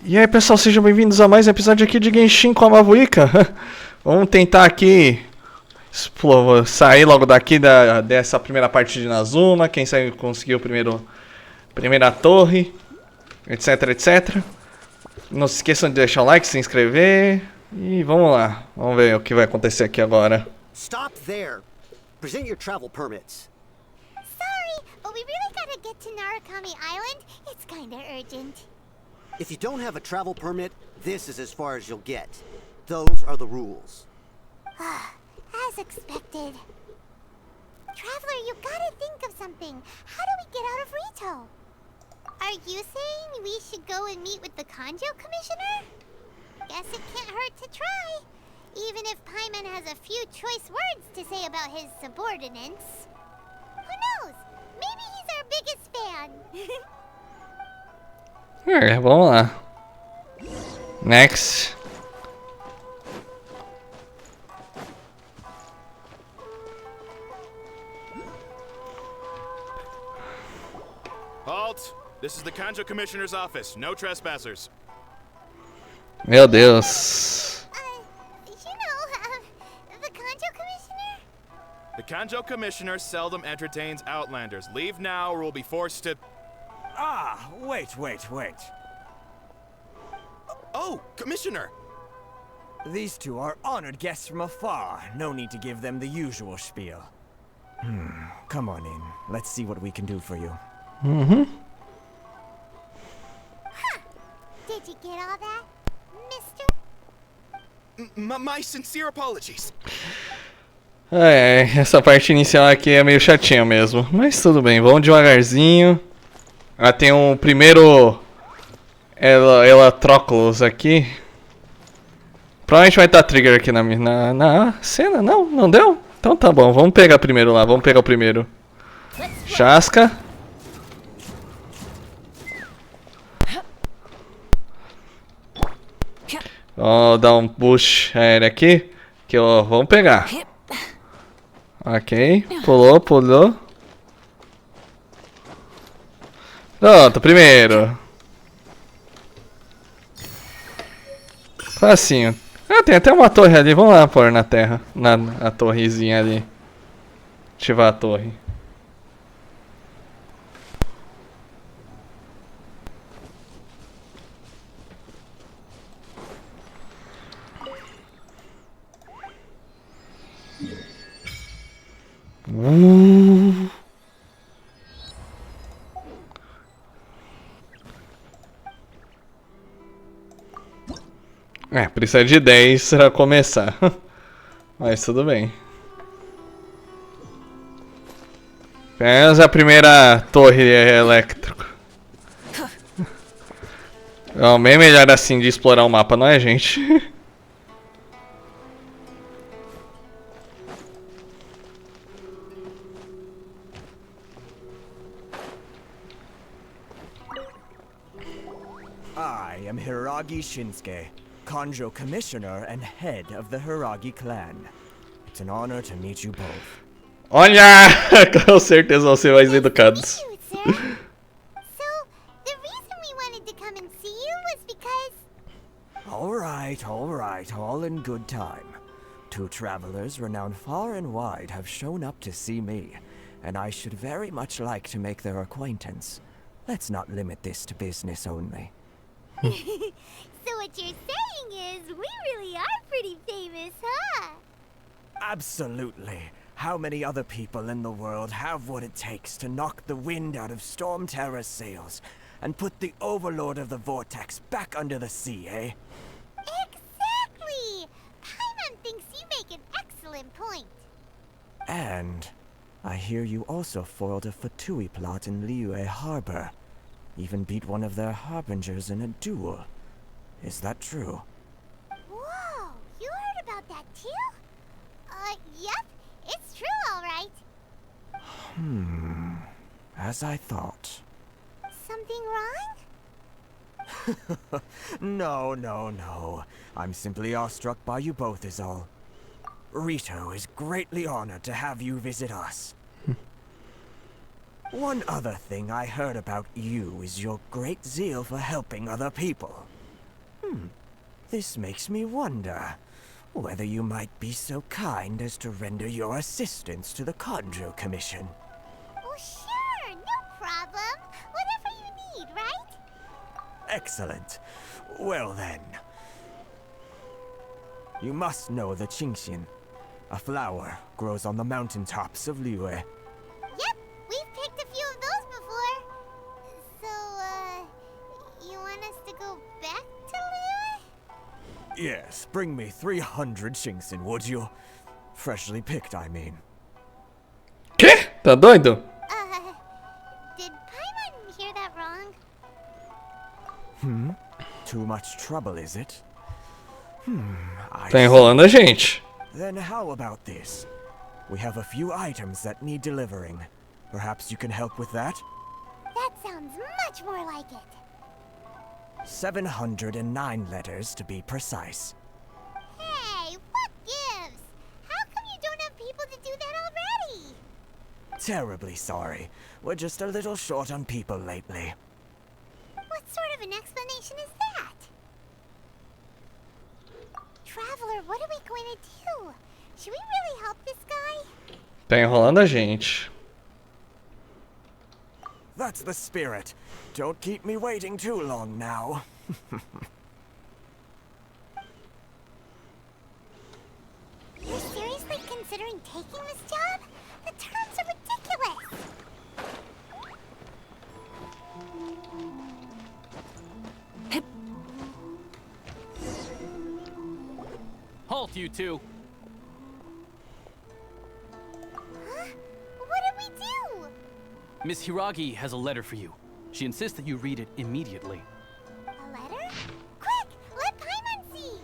E aí pessoal, sejam bem-vindos a mais um episódio aqui de Genshin com a Mavuika. Vamos tentar aqui sair logo daqui dessa primeira parte de Nazuma. Quem sabe conseguiu primeira torre, etc, etc. Não se esqueçam de deixar o like, se inscrever. E vamos lá, vamos ver o que vai acontecer aqui agora. Stop there. Present your travel permits. Sorry, but we really gotta get to Narukami Island. It's kinda urgent. If you don't have a travel permit, this is as far as you'll get. Those are the rules. As expected. Traveler, you gotta think of something. How do we get out of Rito? Are you saying we should go and meet with the Kanjo Commissioner? Guess it can't hurt to try. Even if Paimon has a few choice words to say about his subordinates. Who knows? Maybe he's our biggest fan. Vamos lá. Next. Halt! This is the Kanjo Commissioner's office. No trespassers. Meu Deus. The Kanjo Commissioner? The Kanjo Commissioner seldom entertains Outlanders. Leave now or we'll be forced to... Ah, wait. Oh, Commissioner! These two are honored guests from afar. No need to give them the usual spiel. Come on in. Let's see what we can do for you. Huh. Did you get all that, mister? My sincere apologies. Essa parte inicial aqui é meio chatinha mesmo. Mas tudo bem, vamos devagarzinho. Tem um primeiro Elatróculos aqui. Provavelmente vai estar trigger aqui na cena. Não deu? Então tá bom, vamos pegar primeiro lá. Vamos pegar o primeiro. Chasca. Vamos dar um push aéreo aqui. Que vamos pegar. Ok, pulou. Pronto, primeiro. Facinho. Tem até uma torre ali. Vamos lá pôr na terra. Na torrezinha ali. Ativar a torre. Precisa de 10 pra começar. Mas tudo bem. Apenas a primeira torre elétrica. É bem melhor assim de explorar o mapa, não é, gente? I am Hiragi Shinsuke, Kanjo Commissioner and head of the Hiragi clan. It's an honor to meet you both. Olha! Com certeza vão ser mais educados. Thank you, sir. So, the reason we wanted to come and see you was because... Alright, all in good time. Two travelers renowned far and wide have shown up to see me, and I should very much like to make their acquaintance. Let's not limit this to business only. So what you're saying is, we really are pretty famous, huh? Absolutely. How many other people in the world have what it takes to knock the wind out of Storm Terror's sails and put the Overlord of the Vortex back under the sea, eh? Exactly! Paimon thinks you make an excellent point. And I hear you also foiled a Fatui plot in Liyue Harbor. Even beat one of their harbingers in a duel. Is that true? Whoa, you heard about that too? Yep, it's true, all right. As I thought. Something wrong? No. I'm simply awestruck by you both is all. Rito is greatly honored to have you visit us. One other thing I heard about you is your great zeal for helping other people. This makes me wonder whether you might be so kind as to render your assistance to the Conjo Commission. Oh, sure, no problem. Whatever you need, right? Excellent. Well then. You must know the Qingxin. A flower grows on the mountaintops of Liyue. Yep, we've picked a few of those before. So, you want us to go back to Liyue? Yes, bring me 300 Qingxin, would you? Freshly picked, I mean. Quê? Tá doido? Did Paimon hear that wrong? Too much trouble, is it? I Tá enrolando a gente. Then how about this? We have a few items that need delivering. Perhaps you can help with that? That sounds much more like it. 709 letters to be precise. Hey, what gives? How come you don't have people to do that already? Terribly sorry. We're just a little short on people lately. What sort of an explanation is that? Traveler, what are we going to do? Should we really help this guy? Tá enrolando a gente. That's the spirit. Don't keep me waiting too long now. You're seriously considering taking this job? The terms are ridiculous. Halt, you two! Huh? What did we do? Miss Hiragi has a letter for you. She insists that you read it immediately. A letter? Quick, let Paimon see.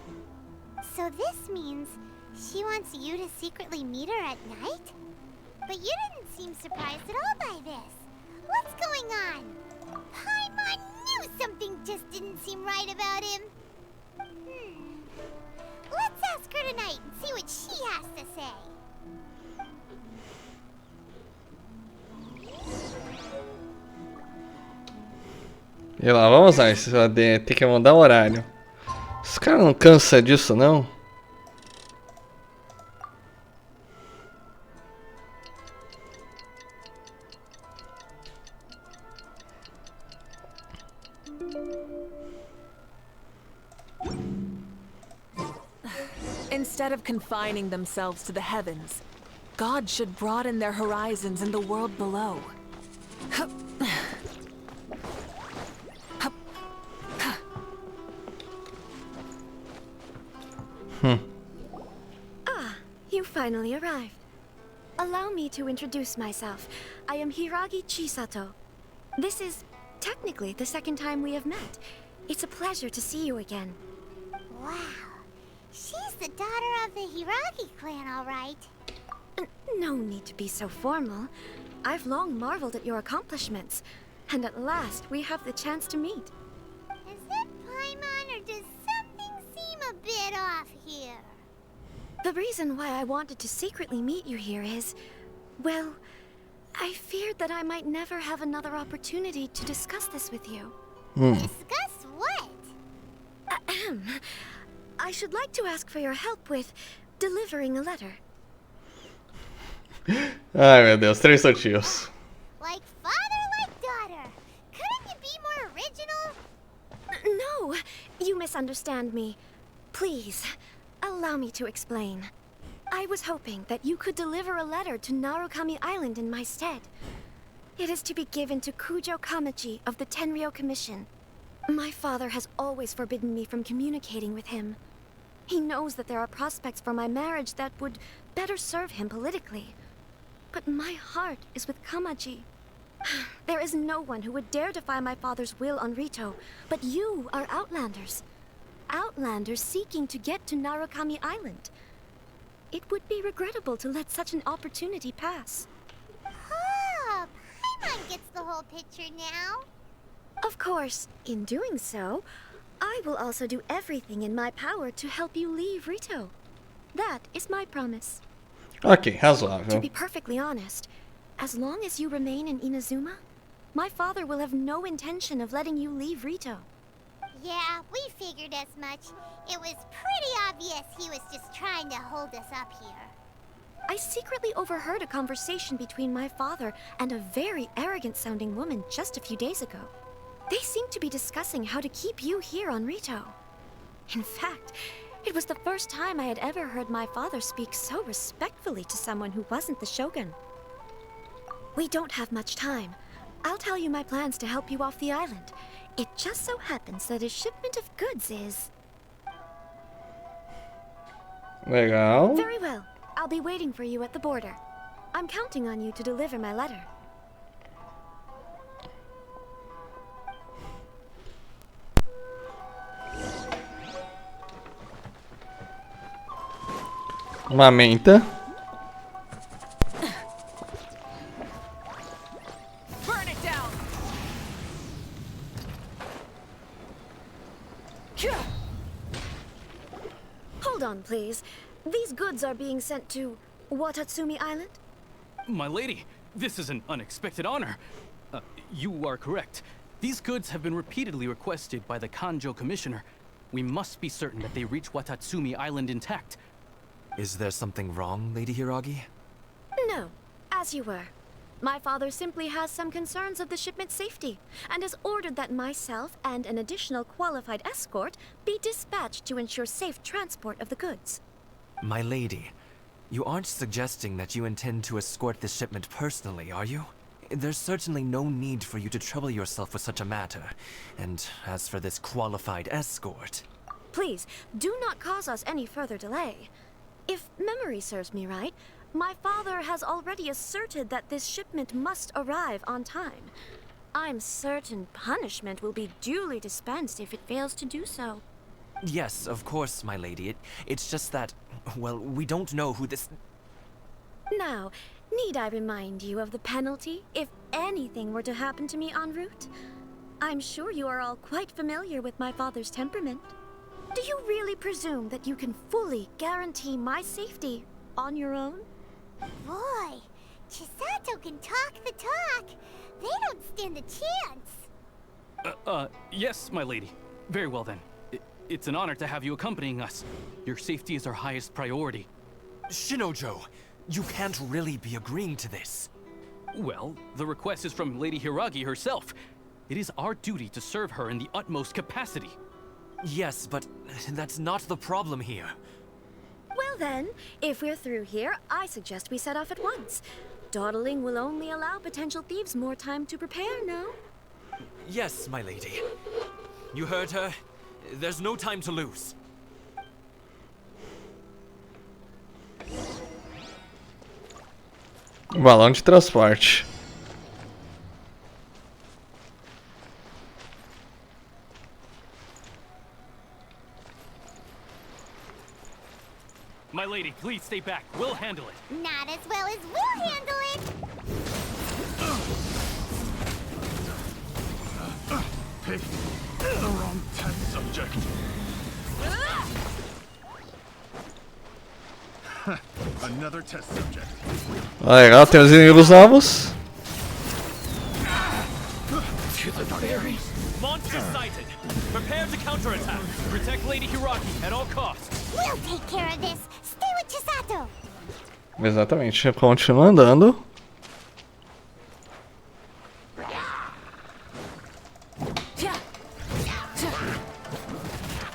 So this means she wants you to secretly meet her at night? But you didn't seem surprised at all by this. What's going on? Paimon knew something just didn't seem right about him. Let's ask her tonight and see what she has to say. E lá, vamos lá, esse AD tem que mudar o horário. Os caras não cansam disso, não? Instead of confining themselves to the heavens, God should broaden their horizons in the world below. You finally arrived. Allow me to introduce myself. I am Hiragi Chisato. This is technically the second time we have met. It's a pleasure to see you again. Wow. She's the daughter of the Hiragi clan, all right. No need to be so formal. I've long marveled at your accomplishments, and at last we have the chance to meet. Is it Paimon, or does something seem a bit off here? The reason why I wanted to secretly meet you here is, well, I feared that I might never have another opportunity to discuss this with you. Discuss what? Ahem. I should like to ask for your help with delivering a letter. Ai meu Deus, 3 sortios. Like father, like daughter. Couldn't you be more original? No, you misunderstand me. Please, allow me to explain. I was hoping that you could deliver a letter to Narukami Island in my stead. It is to be given to Kujo Kamachi of the Tenryou Commission. My father has always forbidden me from communicating with him. He knows that there are prospects for my marriage that would better serve him politically. But my heart is with Kamachi. There is no one who would dare defy my father's will on Rito, but you are Outlanders. Outlanders seeking to get to Narukami Island. It would be regrettable to let such an opportunity pass. Oh, Paimon gets the whole picture now. Of course, in doing so, I will also do everything in my power to help you leave Rito. That is my promise. Ok, To razoável. be perfectly honest, as long as you remain in Inazuma, my father will have no intention of letting you leave Rito. Yeah, we figured as much. It was pretty obvious he was just trying to hold us up here. I secretly overheard a conversation between my father and a very arrogant-sounding woman just a few days ago. They seemed to be discussing how to keep you here on Rito. In fact, it was the first time I had ever heard my father speak so respectfully to someone who wasn't the Shogun. We don't have much time. I'll tell you my plans to help you off the island. It just so happens that a shipment of goods is... Legal. Very well. I'll be waiting for you at the border. I'm counting on you to deliver my letter. Uma menta. Burn it down! Hold on, please. These goods are being sent to Watatsumi Island? My lady, this is an unexpected honor. You are correct. These goods have been repeatedly requested by the Kanjo Commissioner. We must be certain that they reach Watatsumi Island intact. Is there something wrong, Lady Hiragi? No, as you were. My father simply has some concerns of the shipment's safety, and has ordered that myself and an additional qualified escort be dispatched to ensure safe transport of the goods. My lady, you aren't suggesting that you intend to escort this shipment personally, are you? There's certainly no need for you to trouble yourself with such a matter. And as for this qualified escort... Please, do not cause us any further delay. If memory serves me right, my father has already asserted that this shipment must arrive on time. I'm certain punishment will be duly dispensed if it fails to do so. Yes, of course, my lady. It's just that, well, we don't know who this... Now, need I remind you of the penalty if anything were to happen to me en route? I'm sure you are all quite familiar with my father's temperament. Do you really presume that you can fully guarantee my safety on your own? Boy, Chisato can talk the talk. They don't stand a chance. Yes, my lady. Very well then. It's an honor to have you accompanying us. Your safety is our highest priority. Shinojo, you can't really be agreeing to this. Well, the request is from Lady Hiragi herself. It is our duty to serve her in the utmost capacity. Yes, but that's not the problem here. Well then, if we're through here, I suggest we set off at once. Dawdling will only allow potential thieves more time to prepare, no? Yes, my lady. You heard her. There's no time to lose. Balão de transporte. My lady, please stay back. We'll handle it. Not as well as we'll handle it. Picked the wrong test subject. Another test subject. Legal, tem os inimigos novos. Monster sighted. Prepare to counterattack. Protect Lady Hiragi at all costs. We'll take care of this. Stay with Chisato. Exatamente, continua andando.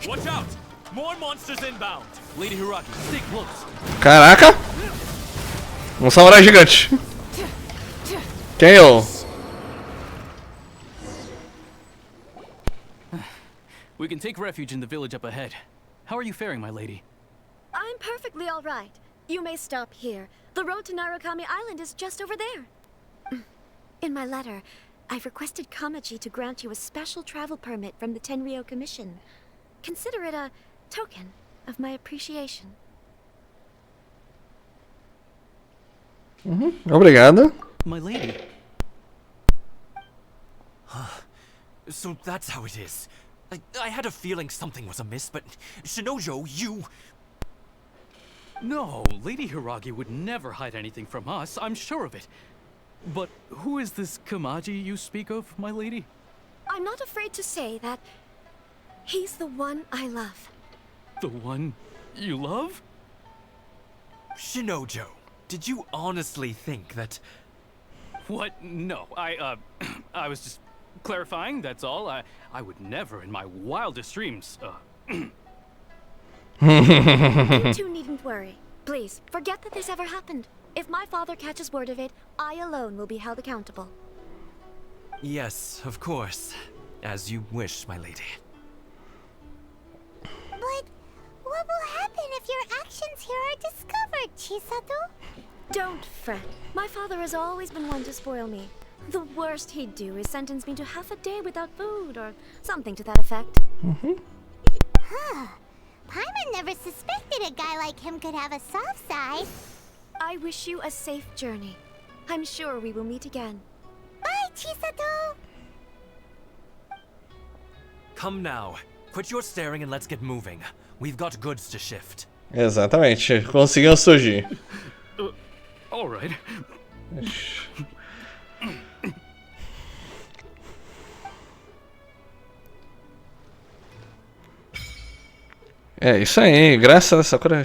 Watch out! More monsters inbound. Lady Hiragi, stay close. Caraca! Um samurai gigante. KO. We can take refuge in the village up ahead. How are you faring, my lady? I'm perfectly all right. You may stop here. The road to Narukami Island is just over there. In my letter, I've requested Kamaji to grant you a special travel permit from the Tenryou Commission. Consider it a token of my appreciation. Obrigado. My lady. So that's how it is. I had a feeling something was amiss, but Shinojo, you... No, Lady Hiragi would never hide anything from us, I'm sure of it. But who is this Kamaji you speak of, my lady? I'm not afraid to say that He's the one I love. The one you love? Shinojo, did you honestly think that... What? No, I was just clarifying, that's all. I would never in my wildest dreams, You two needn't worry. Please, forget that this ever happened. If my father catches word of it, I alone will be held accountable. Yes, of course. As you wish, my lady. But what will happen if your actions here are discovered, Chisato? Don't fret. My father has always been one to spoil me. The worst he'd do is sentence me to half a day without food, or something to that effect. Huh. Paimon never suspected a guy like him could have a soft side. I wish you a safe journey. I'm sure we will meet again. Bye, Chisato! Come now. Quit your staring and let's get moving. We've got goods to shift. Exatamente, conseguiu surgir. all right. É isso aí, graças a Sakura.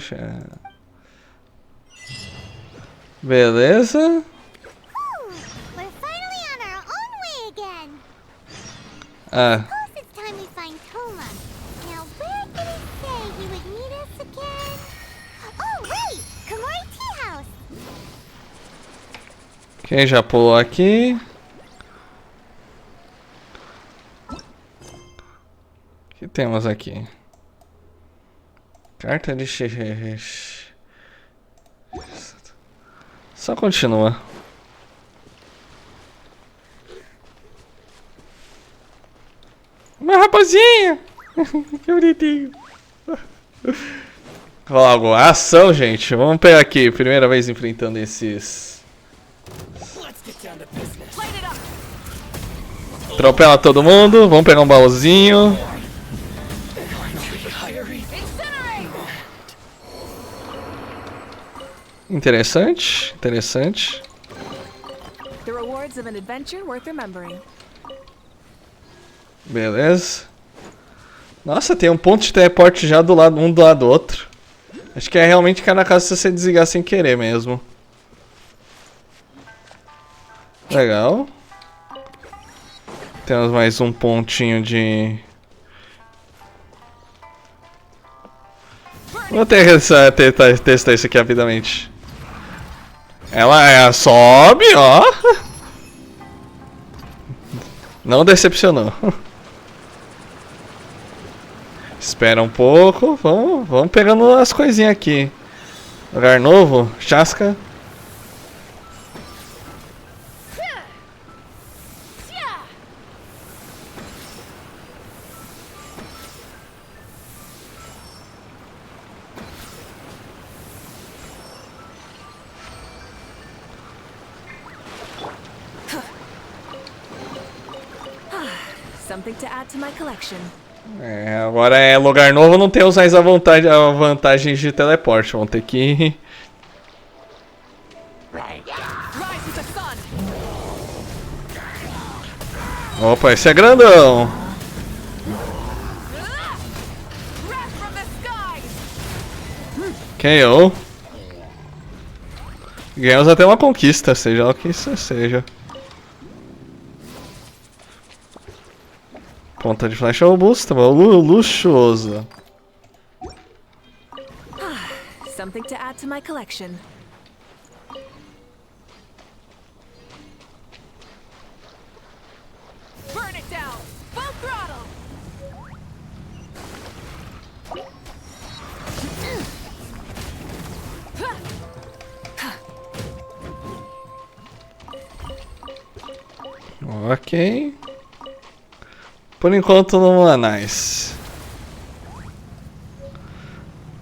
Beleza. We're finally on our own way again. Ah, Suppose it's time we find Toma. Now, where did he say he would meet us again? Oh, right! Komori Tea House. quem já pulou aqui? O que temos aqui? Carta de só continua. Uma rapazinha! Que bonitinho. Logo, ação, gente. Vamos pegar aqui. Primeira vez enfrentando esses. Atropela todo mundo. Vamos pegar um baúzinho. Interessante, interessante. The rewards of an adventure worth remembering. Beleza. Nossa, tem um ponto de teleporte já do lado, um do lado do outro. Acho que é realmente cada caso se você desligar sem querer mesmo. Legal. Temos mais um pontinho de... Vou testar isso aqui rapidamente. Ela sobe, ó. Não decepcionou. Espera um pouco. Vamos pegando as coisinhas aqui. Lugar novo. Chasca. Something to add to my collection. É, agora é lugar novo, não temos mais a vantagem de teleporte. Vamos ter que... Opa, esse é grandão. KO. Ganhamos até uma conquista, seja o que isso seja. Ponta de flecha robusta, luxuoso. Something to add to my collection. Burn it down! Full throttle! Ok. Por enquanto não é nice.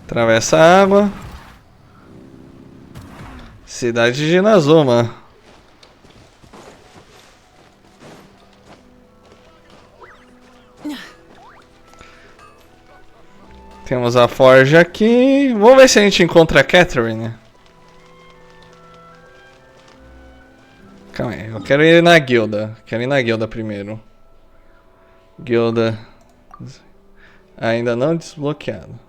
Atravessa a água. Cidade de Inazuma. Temos a forja aqui. Vamos ver se a gente encontra a Catherine. Calma aí, eu quero ir na guilda. Quero ir na guilda primeiro. Guilda. Ainda não desbloqueado.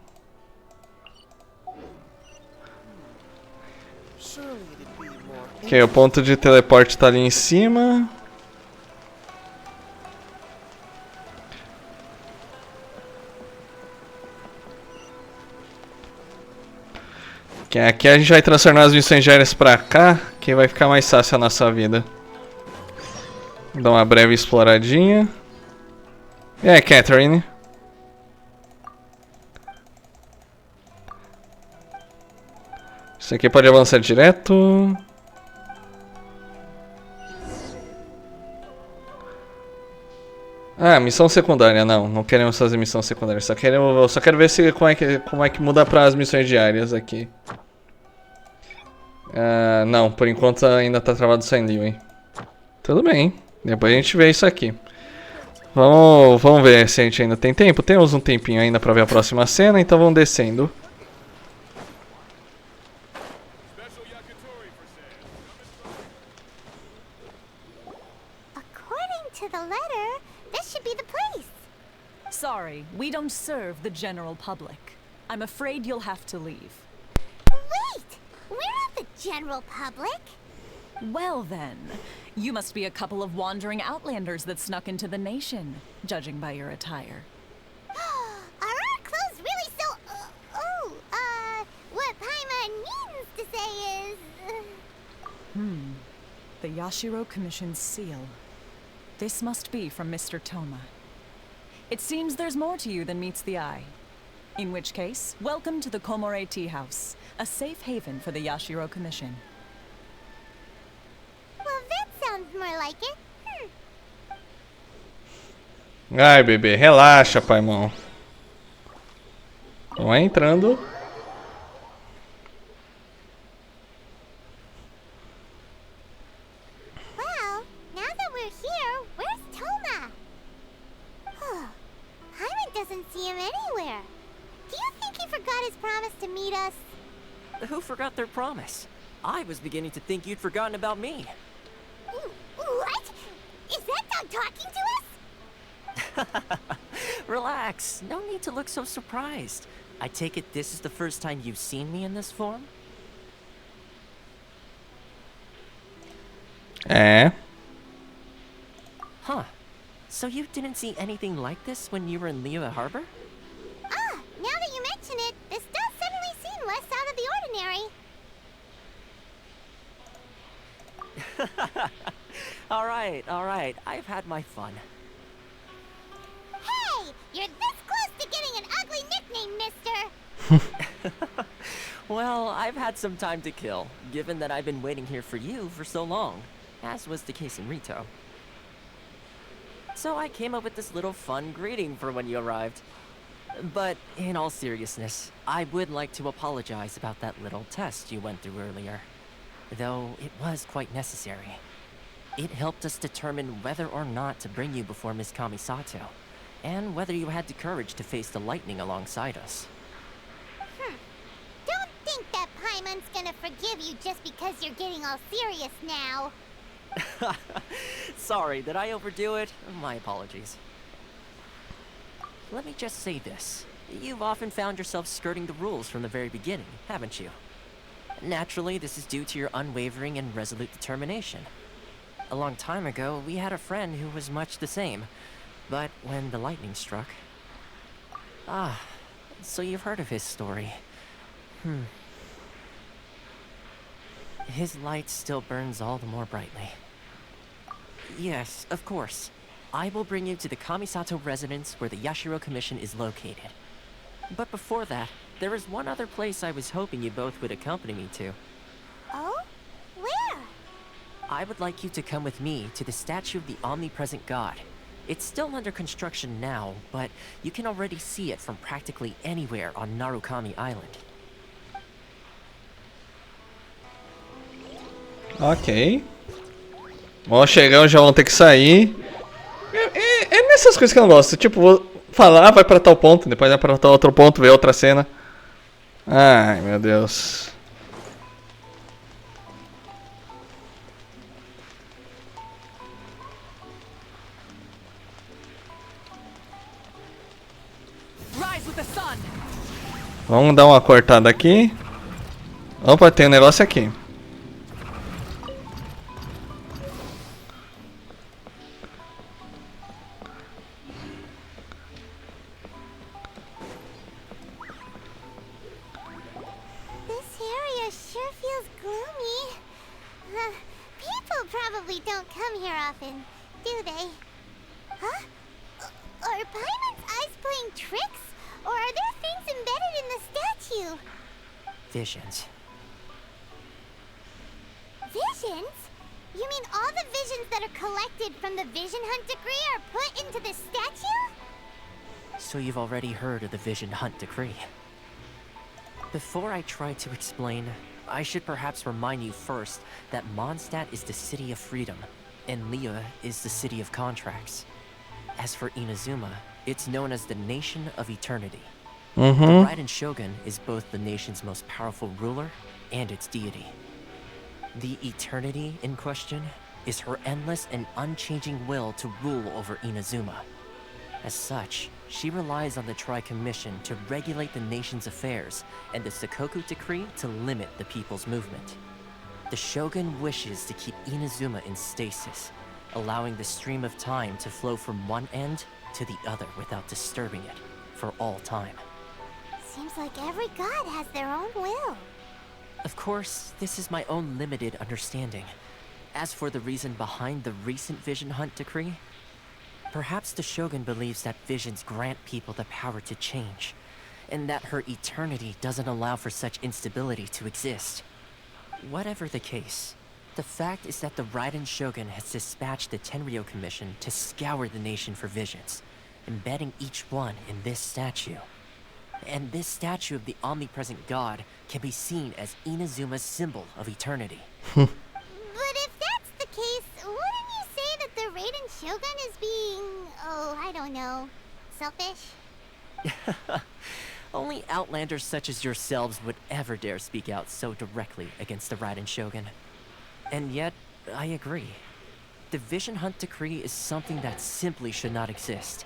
Ok, o ponto de teleporte tá ali em cima. Ok, aqui a gente vai transformar as missões diárias pra cá, que vai ficar mais fácil a nossa vida. Dar uma breve exploradinha. E aí, Catherine? Isso aqui pode avançar direto. Ah, missão secundária, não queremos fazer missão secundária, só quero ver se como é que muda para as missões diárias aqui. Ah, não, por enquanto ainda tá travado sem livre. Tudo bem, depois a gente vê isso aqui. Vamos ver se a gente ainda tem tempo. Temos um tempinho ainda para ver a próxima cena, então vamos descendo. According to the letter, this should be the place. Sorry, we don't serve the general public. I'm afraid you'll have to leave. Wait! We're not the general public. Well then, you must be a couple of wandering outlanders that snuck into the nation, judging by your attire. Are our clothes really so... what Paimon means to say is... The Yashiro Commission's seal. This must be from Mr. Toma. It seems there's more to you than meets the eye. In which case, welcome to the Komore Tea House, a safe haven for the Yashiro Commission. Well, that sounds more like it. Ai, bebê, relaxa, Paimon. Vamos entrando. Well, now that we're here, where's Toma? Paimon doesn't see him anywhere. Do you think he forgot his promise to meet us? Who forgot their promise? I was beginning to think you'd forgotten about me. What? Is that dog talking to us? Relax, no need to look so surprised. I take it this is the first time you've seen me in this form? É. Huh. So you didn't see anything like this when you were in Liyue Harbor? Ah, now that you mention it, this does suddenly seem less out of the ordinary. Alright, I've had my fun. Hey, you're this close to getting an ugly nickname, mister. Well, I've had some time to kill, given that I've been waiting here for you for so long, as was the case in Rito. So I came up with this little fun greeting for when you arrived. But in all seriousness, I would like to apologize about that little test you went through earlier. Though it was quite necessary. It helped us determine whether or not to bring you before Miss Kamisato, and whether you had the courage to face the lightning alongside us. Don't think that Paimon's gonna forgive you just because you're getting all serious now. Sorry, did I overdo it? My apologies. Let me just say this. You've often found yourself skirting the rules from the very beginning, haven't you? Naturally, this is due to your unwavering and resolute determination. A long time ago, we had a friend who was much the same. But when the lightning struck... Ah, so you've heard of his story. His light still burns all the more brightly. Yes, of course. I will bring you to the Kamisato residence where the Yashiro Commission is located. But before that, there is one other place I was hoping you both would accompany me to. Oh? Where? I would like you to come with me to the statue of the omnipresent god. It's still under construction now, but you can already see it from practically anywhere on Narukami Island. Ok. Vão chegar, já vão ter que sair. É nessas coisas que eu não gosto. Tipo, vou falar, vai pra tal ponto, depois vai pra tal outro ponto, ver outra cena. Ai, meu Deus. Vamos dar uma cortada aqui. Opa, tem um negócio aqui. This area sure feels gloomy. People probably don't come here often, do they? Huh? Are Paimon's eyes playing tricks? Or are there things embedded in the statue? Visions. Visions? You mean all the visions that are collected from the Vision Hunt decree are put into the statue? So you've already heard of the Vision Hunt decree. Before I try to explain, I should perhaps remind you first that Mondstadt is the city of freedom, and Liyue is the city of contracts. As for Inazuma, it's known as the Nation of Eternity. The Raiden Shogun is both the nation's most powerful ruler and its deity. The Eternity in question is her endless and unchanging will to rule over Inazuma. As such, she relies on the Tri-Commission to regulate the nation's affairs and the Sakoku Decree to limit the people's movement. The Shogun wishes to keep Inazuma in stasis, allowing the stream of time to flow from one end to the other without disturbing it for all time. Seems like every god has their own will. Of course, this is my own limited understanding. As for the reason behind the recent Vision Hunt decree, perhaps the Shogun believes that visions grant people the power to change, and that her eternity doesn't allow for such instability to exist. Whatever the case, the fact is that the Raiden Shogun has dispatched the Tenryou Commission to scour the nation for visions, embedding each one in this statue. And this statue of the omnipresent god can be seen as Inazuma's symbol of eternity. But if that's the case, wouldn't you say that the Raiden Shogun is being, oh, I don't know, selfish? Only outlanders such as yourselves would ever dare speak out so directly against the Raiden Shogun. And yet, I agree. The Vision Hunt decree is something that simply should not exist.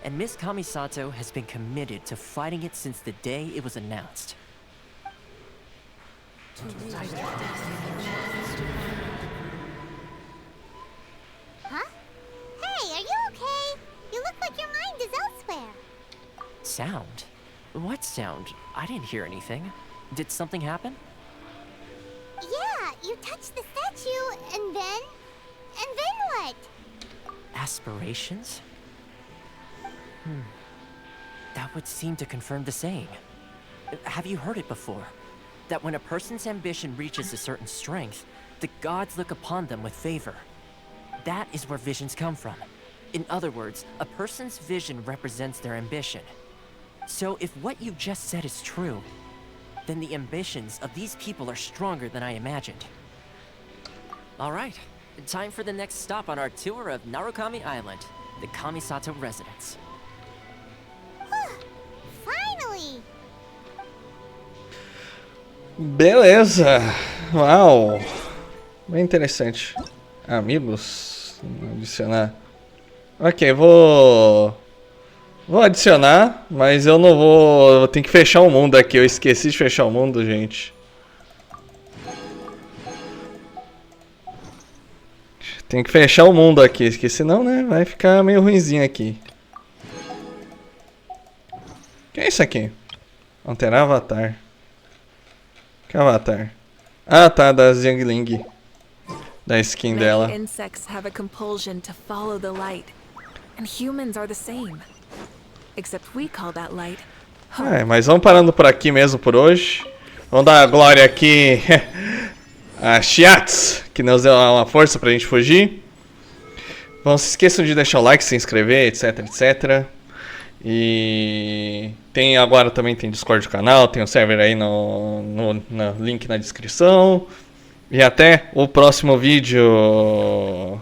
And Miss Kamisato has been committed to fighting it since the day it was announced. Huh? Hey, are you okay? You look like your mind is elsewhere. Sound? What sound? I didn't hear anything. Did something happen? Yeah, you touched the statue, and then what? Aspirations? That would seem to confirm the saying. Have you heard it before? That when a person's ambition reaches a certain strength, the gods look upon them with favor. That is where visions come from. In other words, a person's vision represents their ambition. So if what you just said is true, then the ambitions of these people are stronger than I imagined. Alright, time for the next stop on our tour of Narukami Island, the Kamisato residence. Finally! Beleza. Uau. Bem interessante. Amigos. Adicionar. Ok, vou adicionar, mas eu não vou... Eu tenho que fechar o mundo aqui. Eu esqueci de fechar o mundo, gente. Tem que fechar o mundo aqui, porque senão, né, vai ficar meio ruinzinho aqui. O que é isso aqui? Alterar avatar. Que avatar? Ah, tá, da Xiangling. Da skin dela. Insects have a compulsion to follow the light, and humans are the same. Except we call that light. Mas vamos parando por aqui mesmo por hoje. Vamos dar a glória aqui a Chiats, que nos deu uma força pra gente fugir. Não se esqueçam de deixar o like, se inscrever, etc, etc. E tem agora também tem Discord do canal, tem o server aí no link na descrição. E até o próximo vídeo.